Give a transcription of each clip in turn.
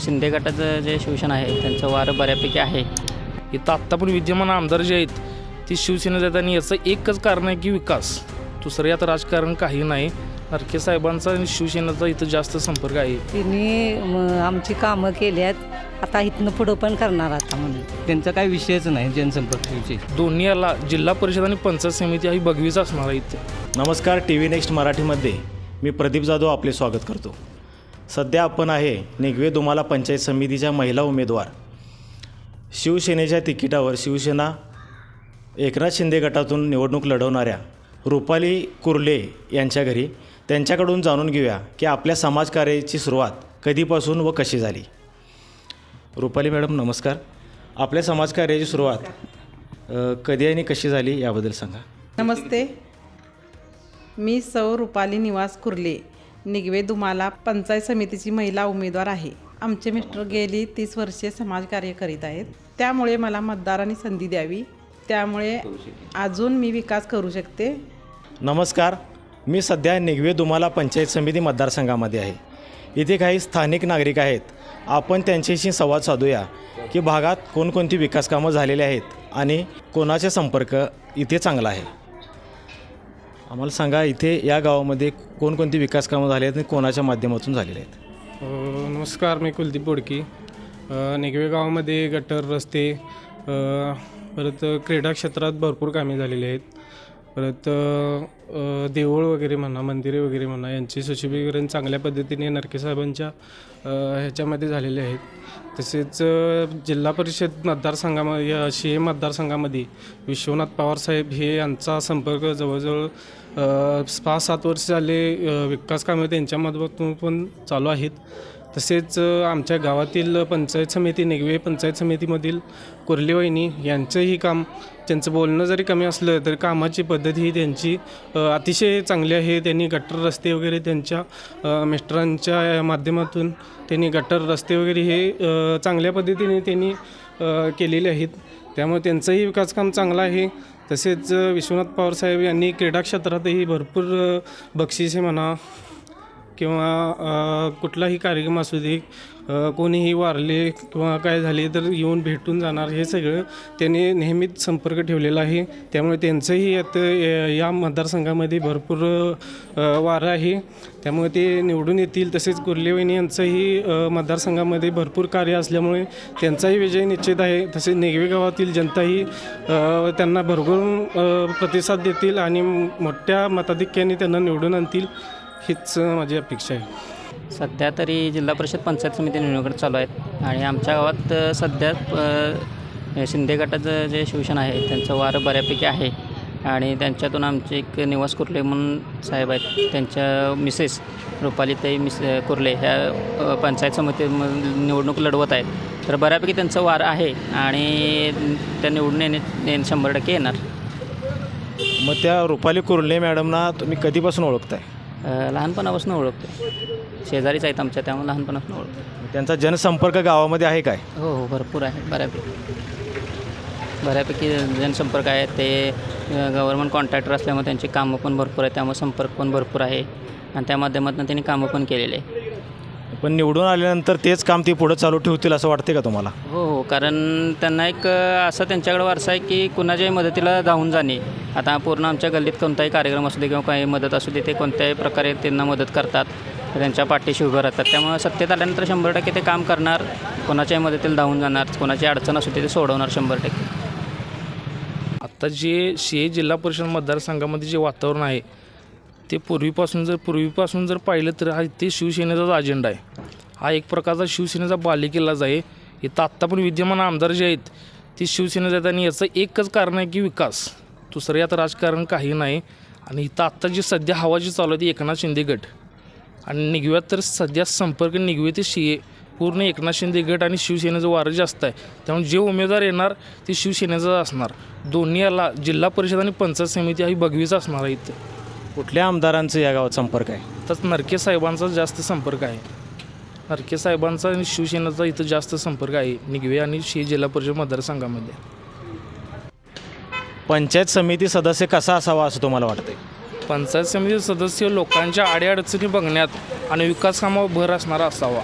शिंदे गटाचं जे शिवसेना आहे त्यांचं वारं बऱ्यापैकी आहे. इथं आत्ता पण विद्यमान आमदार जे आहेत ती शिवसेना जात आणि याचं एकच कारण आहे की विकास. दुसरं यात राजकारण काही नाही. नरके साहेबांचा आणि शिवसेनेचा इथं जास्त संपर्क आहे. तिने आमची कामं केली आहेत, आता इथनं पुढं पण करणार आता म्हणून. त्यांचा काही विषयच नाही जनसंपर्क विषय. दोन्ही याला जिल्हा परिषद आणि पंचायत समिती ही बघवीच असणार आहे इथे. नमस्कार, TV नेक्स्ट मराठीमध्ये मी प्रदीप जाधव आपले स्वागत करतो. सध्या आपण आहे निगवे दुमाला पंचायत समितीच्या महिला उमेदवार शिवसेनेच्या तिकिटावर शिवसेना एकनाथ शिंदे गटातून निवडणूक लढवणाऱ्या रुपाली कुर्ले यांच्या घरी. त्यांच्याकडून जाणून घेऊया की आपल्या समाजकार्याची सुरुवात कधीपासून व कशी झाली. रुपाली मॅडम नमस्कार. आपल्या समाजकार्याची सुरुवात कधी आणि कशी झाली याबद्दल सांगा. नमस्ते, मी सौ रुपाली निवास कुर्ले, निगवे दुमाला पंचायत समितीची महिला उमेदवार आहे. आमचे मिस्टर गेली 30 वर्षे समाजकार्य करीत आहेत, त्यामुळे मला मतदारांनी संधी द्यावी, त्यामुळे अजून मी विकास करू शकते. नमस्कार, मी सध्या निगवे दुमाला पंचायत समिती मतदारसंघामध्ये आहे. इथे काही स्थानिक नागरिक आहेत. आपण त्यांच्याशी संवाद साधूया की भागात कोणकोणती विकास कामं झालेली आहेत आणि कोणाचे संपर्क इथे चांगला आहे. आम्हाला सांगा, इथे या गावामध्ये कोणकोणती विकास कामं झाली आहेत आणि कोणाच्या माध्यमातून झालेले आहेत. नमस्कार, मी कुलदीप बोडकी. निगवे गावामध्ये गटर, रस्ते, परत क्रीडा क्षेत्रात भरपूर कामे झालेली आहेत. परत देऊळ वगैरे म्हणा, मंदिरे वगैरे म्हणा, यांचे सुशोभीकरण चांगल्या पद्धतीने नरके साहेबांच्या ह्याच्यामध्ये झालेले आहेत. तसेच जिल्हा परिषद मतदारसंघामध्ये शिहे मतदारसंघामध्ये विश्वनाथ पवार साहेब हे यांचा संपर्क जवळजवळ 5-7 वर्ष झाले विकास कामे त्यांच्या माध्यमातून पण चालू आहेत. तसेच आमच्या गावातील पंचायत समिती निगवे पंचायत समितीमधील कुर्ले वहिनी यांचंही काम, त्यांचं बोलणं जरी कमी असलं तरी कामाची पद्धत ही त्यांची अतिशय चांगली आहे. त्यांनी गटर रस्ते वगैरे त्यांच्या मिस्टरांच्या माध्यमातून त्यांनी गटर रस्ते वगैरे हे चांगल्या पद्धतीने त्यांनी केलेले आहेत, त्यामुळे त्यांचंही विकास काम चांगलं आहे. तसेच विश्वनाथ पवार साहेब यांनी क्रीडा क्षेत्रातही भरपूर बक्षिसे म्हणा किंवा कुठलाही कार्यक्रम असू दे, कोणीही वारले किंवा काय झाले तर येऊन भेटून जाणार, हे सगळं त्यांनी नेहमीच संपर्क ठेवलेला आहे. त्यामुळे त्यांचंही आता या मतदारसंघामध्ये भरपूर वारं आहे, त्यामुळे ते निवडून येतील. तसेच कुर्ले वहिनी यांचंही मतदारसंघामध्ये भरपूर कार्य असल्यामुळे त्यांचाही विजय निश्चित आहे. तसेच निगवे गावातील जनताही त्यांना भरभरून प्रतिसाद देतील आणि मोठ्या मताधिक्याने त्यांना निवडून आणतील, हीच माझी अपेक्षा आहे. सध्या तरी जिल्हा परिषद पंचायत समिती निवडणुका चालू आहेत आणि आमच्या गावात सध्या शिंदे गटाचं जे शिवसेना आहे त्यांचं वारं बऱ्यापैकी आहे. आणि त्यांच्यातून आमचे एक निवास कुर्ले म्हणून साहेब आहेत, त्यांच्या मिसेस रुपालीताई कुर्ले ह्या पंचायत समिती निवडणूक लढवत आहेत. तर बऱ्यापैकी त्यांचं वारं आहे आणि त्या निवडून येणे 100% येणार. मग त्या रुपाली कुर्ले मॅडमना तुम्ही कधीपासून ओळखताय? लहानपणापासून ओळखतो, शेजारीच आहेत आमच्या, त्यामुळे लहानपणापासून ओळखतो. त्यांचा जनसंपर्क गावामध्ये आहे काय? हो, भरपूर आहे. बऱ्यापैकी जनसंपर्क आहे. ते गव्हर्नमेंट कॉन्ट्रॅक्टर असल्यामुळे त्यांची कामं पण भरपूर आहे, त्यामुळे संपर्क पण भरपूर आहे आणि त्या माध्यमातून त्यांनी कामं पण केलेले आहे. पण निवडून आल्यानंतर तेच काम ते पुढं चालू ठेवतील असं वाटते का तुम्हाला? हो, कारण त्यांना एक असं त्यांच्याकडे वारसा आहे की कुणाच्याही मदतीला धावून जाणे. आता पूर्ण आमच्या गल्लीत कोणताही कार्यक्रम असू दे किंवा काही मदत असू दे, ते कोणत्याही प्रकारे त्यांना मदत करतात, त्यांच्या पाठीशी उभं राहतात. त्यामुळे सत्तेत आल्यानंतर 100% ते काम करणार, कोणाच्याही मदतीला धावून जाणार, कोणाची अडचण असू दे ते सोडवणार 100%. आता जे शिहे जिल्हा परिषद मतदारसंघामध्ये जे वातावरण आहे ते पूर्वीपासून जर पाहिलं तर ते शिवसेनेचाच अजेंडा आहे. हा एक प्रकारचा शिवसेनेचा बालेकिल्लाच आहे. इथं आत्ता पण विद्यमान आमदार जे आहेत ती शिवसेनेचे आहेत आणि याचं एकच कारण आहे की विकास. दुसरं यात राजकारण काही नाही. आणि इथं आत्ता जी सध्या हवा जी चालू आहे ती एकनाथ शिंदे गट आणि निगव्यात तर सध्या संपर्क निगवे ते शिहे पूर्ण एकनाथ शिंदे गट आणि शिवसेनेचं वारं जास्त आहे. त्यामुळे जे उमेदवार येणार ते शिवसेनेचं असणार. दोन्ही याला जिल्हा परिषद आणि पंचायत समिती ही बघवीच असणार आहे. इथं कुठल्या आमदारांचं या गावात संपर्क आहे? तर नरके साहेबांचा जास्त संपर्क आहे. नरके साहेबांचा आणि शिवसेनेचा इथं जास्त संपर्क आहे निगवे आणि शिहे जिल्हा परिषद मतदारसंघामध्ये. पंचायत समिती सदस्य कसा असावा असं तुम्हाला वाटते? पंचायत समिती सदस्य लोकांच्या अडीअडचणी बघण्यात आणि विकास कामावर भर असणारा असावा.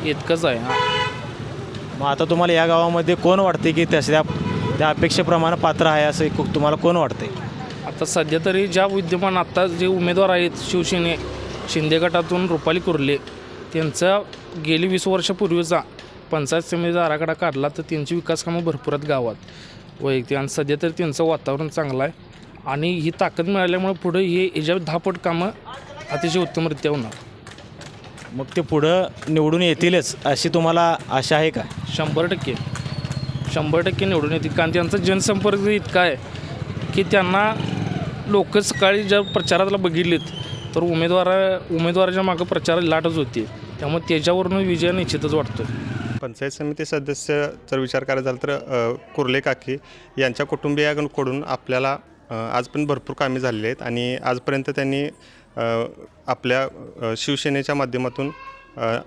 इतकंच आहे. मग आता तुम्हाला या गावामध्ये कोण वाटते की त्या अपेक्षेप्रमाणे पात्र आहे असं तुम्हाला कोण वाटते? आता सध्या तरी ज्या विद्यमान आत्ता जे उमेदवार आहेत शिंदे गटातून रुपाली कुर्ले, त्यांचा गेली 20 वर्षापूर्वीचा पंचायत समितीचा आराखडा काढला तर त्यांची विकास कामं भरपूर आहेत गावात वैयक्तिक, आणि सध्या तरी त्यांचं वातावरण चांगलं आहे आणि ही ताकद मिळाल्यामुळे पुढे याच्या 10 पट कामं अतिशय उत्तमरित्या होणार. मग ते पुढं निवडून येतीलच अशी तुम्हाला आशा आहे का? 100% निवडून येतील, कारण त्यांचा जनसंपर्क इतका आहे की त्यांना लोक सकाळी जर प्रचाराला बघितलेत तर उमेदवाराच्या मागं प्रचार लाटच होती, त्यामुळे त्याच्यावरून विजय निश्चितच वाटतो. पंचायत समिती सदस्य जर विचार करायचा झाला तर कुर्ले काकी यांच्या कुटुंबियांकडून आपल्याला आजपर्यंत भरपूर कामे झालेली आहेत आणि आजपर्यंत त्यांनी आपल्या शिवसेनेच्या माध्यमातून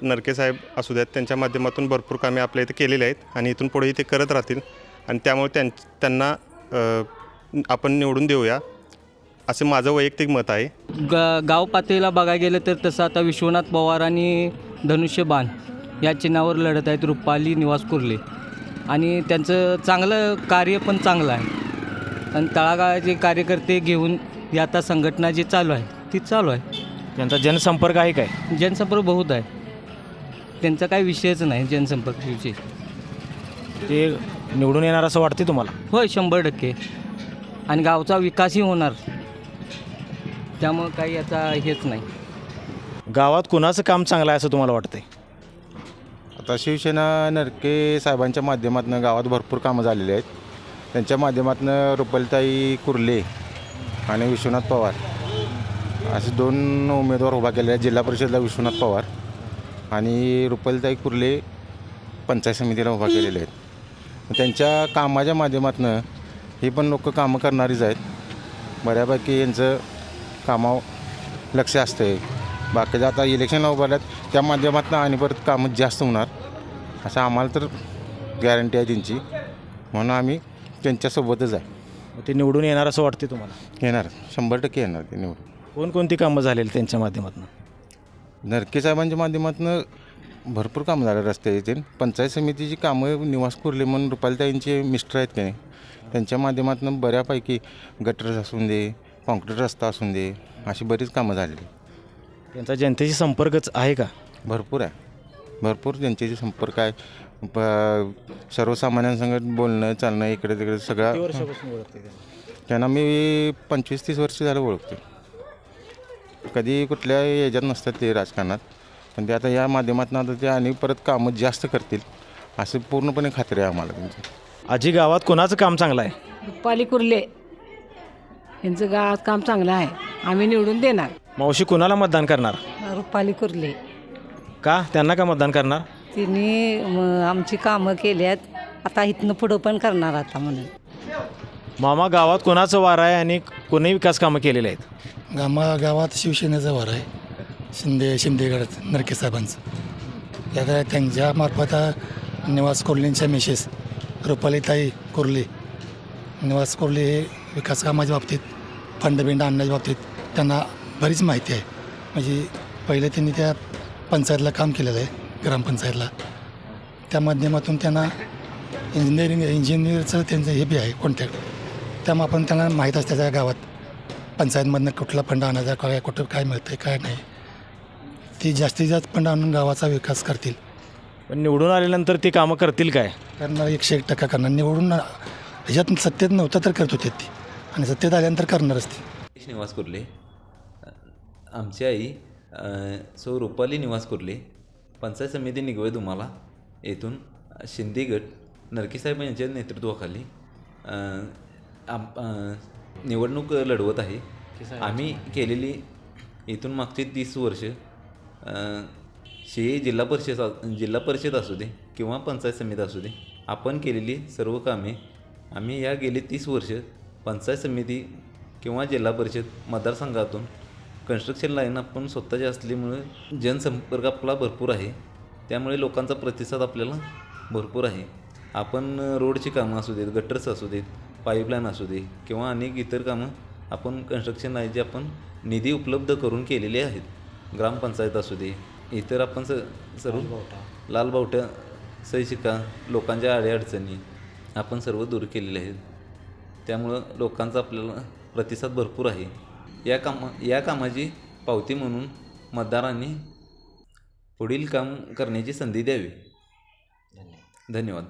नरके साहेब असू द्यात त्यांच्या माध्यमातून भरपूर कामे आपल्या इथे केलेली आहेत आणि इथून पुढेही ते करत राहतील आणि त्यामुळे त्यांना आपण निवडून देऊया असे माझं वैयक्तिक मत आहे. गाव पातळीला बघायला गेलं तर तसं आता विश्वनाथ पवार आणि धनुष्यबाण या चिन्हावर लढत आहेत रुपाली निवास कुर्ले, आणि त्यांचं चांगलं कार्य पण चांगलं आहे आणि तळागाळाचे कार्यकर्ते घेऊन ही आता संघटना जी चालू आहे ती चालू आहे. त्यांचा जनसंपर्क आहे काय? जनसंपर्क बहुत आहे, त्यांचा काही विषयच नाही जनसंपर्कविषयी. ते निवडून येणार असं वाटते तुम्हाला? होय 100%, आणि गावचा विकासही होणार, त्यामुळं काही याचा हेच नाही. गावात कुणाचं काम चांगलं आहे असं तुम्हाला वाटतंय? आता शिवसेना नरके साहेबांच्या माध्यमातून गावात भरपूर कामं झालेली आहेत. त्यांच्या माध्यमातून रुपालीताई कुर्ले आणि विश्वनाथ पवार असे 2 उमेदवार उभा केले आहेत. जिल्हा परिषदला विश्वनाथ पवार आणि रुपालीताई कुर्ले पंचायत समितीला उभा केलेले आहेत. त्यांच्या कामाच्या माध्यमातून ही पण लोक कामं करणारीच आहेत. बऱ्यापैकी यांचं कामावर लक्ष असते. बाकीचं आता इलेक्शनला उभारल्यात त्या माध्यमातून आणि परत कामं जास्त होणार असं आम्हाला तर गॅरंटी आहे त्यांची, म्हणून आम्ही त्यांच्यासोबतच आहे. ते निवडून येणार असं वाटते तुम्हाला? येणार 100% येणार ते निवडून. कोणकोणती कामं झालेली त्यांच्या माध्यमातून? नरके साहेबांच्या माध्यमातून भरपूर कामं झाले. रस्ते येतील, पंचायत समितीची कामं निवास कुर्ले म्हणून रुपालीताईंचे मिस्टर आहेत की नाही, त्यांच्या माध्यमातून बऱ्यापैकी गटर असून दे, कॉन्क्रीट रस्ता असून दे, अशी बरीच कामं झालेली. त्यांचा जनतेशी संपर्कच आहे का? भरपूर आहे, भरपूर जनतेशी संपर्क आहे. सर्वसामान्यांसंगत बोलणं चालणं इकडे तिकडे सगळं. त्यांना मी 25-30 वर्ष झालं ओळखतो. कधी कुठल्या याच्यात नसतात ते राजकारणात, पण ते आता या माध्यमातून आता ते आणि परत कामं जास्त करतील असं पूर्णपणे खात्री आहे आम्हाला त्यांची. आजी, गावात कोणाचं काम चांगलं आहे? रुपाली कुर्ले यांचं गावात काम चांगलं आहे, आम्ही निवडून देणार. मावशी, कुणाला मतदान करणार? रुपाली कुर्ले. का? त्यांना का मतदान करणार? तिने आमची कामं केली आहेत, आता इथनं पुढं पण करणार आता म्हणून. मामा, गावात कोणाचं वार आहे आणि कोणी विकास कामं केलेले आहेत? गावात शिवसेनेचा वार आहे, शिंदेगड नरके साहेबांचं. त्यात त्यांच्यामार्फत निवास कुर्लेंच्या मिसेस रुपालीताई कुर्ले, निवास कुर्ले हे विकास कामाच्या बाबतीत, फंडबिंड आणण्याच्या बाबतीत त्यांना बरीच माहिती आहे. म्हणजे पहिले त्यांनी त्या पंचायतला काम केलेलं आहे, ग्रामपंचायतला. त्या माध्यमातून त्यांना इंजिनिअरचं त्यांचं हे बी आहे कॉन्टॅक्ट, त्यामुळे आपण त्यांना माहीत असते त्या गावात पंचायतमधनं कुठला फंड आणायचा, काय कुठं काय मिळतं आहे काय नाही. ती जास्तीत जास्त फंड आणून गावाचा विकास करतील. पण निवडून आल्यानंतर ते कामं करतील काय? करणार 101% करणार. निवडून ह्याच्यात सत्तेत नव्हतं तर करत होते ती, आणि सत्तेत आल्यानंतर करणारच ती. निवास कुर्ले, आमची आई सौ रुपाली निवास कुर्ले, पंचायत समिती निगवे दुमाला येथून शिंदेगड नरकेसाहेब यांच्या नेतृत्वाखाली निवडणूक लढवत आहे. आम्ही केलेली इथून मागची 30 वर्ष जिल्हा परिषद असू दे किंवा पंचायत समिती असू दे, आपण केलेली सर्व कामे आम्ही या गेली 30 वर्ष पंचायत समिती किंवा जिल्हा परिषद मतदारसंघातून कन्स्ट्रक्शन लाईन आपण स्वतःची असल्यामुळे जनसंपर्क आपला भरपूर आहे, त्यामुळे लोकांचा प्रतिसाद आपल्याला भरपूर आहे. आपण रोडची कामं असू देत, गटर्स असू देत, पाईपलाईन असू दे किंवा अनेक इतर कामं आपण कन्स्ट्रक्शन लाईनचे आपण निधी उपलब्ध करून केलेले आहेत. ग्रामपंचायत असू दे, इतर आपण सर्व लालबावटा सहीशिक्का लोकांच्या अडीअडचणी आपण सर्व दूर केलेले आहेत. त्यामुळं लोकांचा आपल्याला प्रतिसाद भरपूर आहे. या कामाची पावती म्हणून मतदारांनी पुढील काम करण्याची संधी द्यावी. धन्यवाद.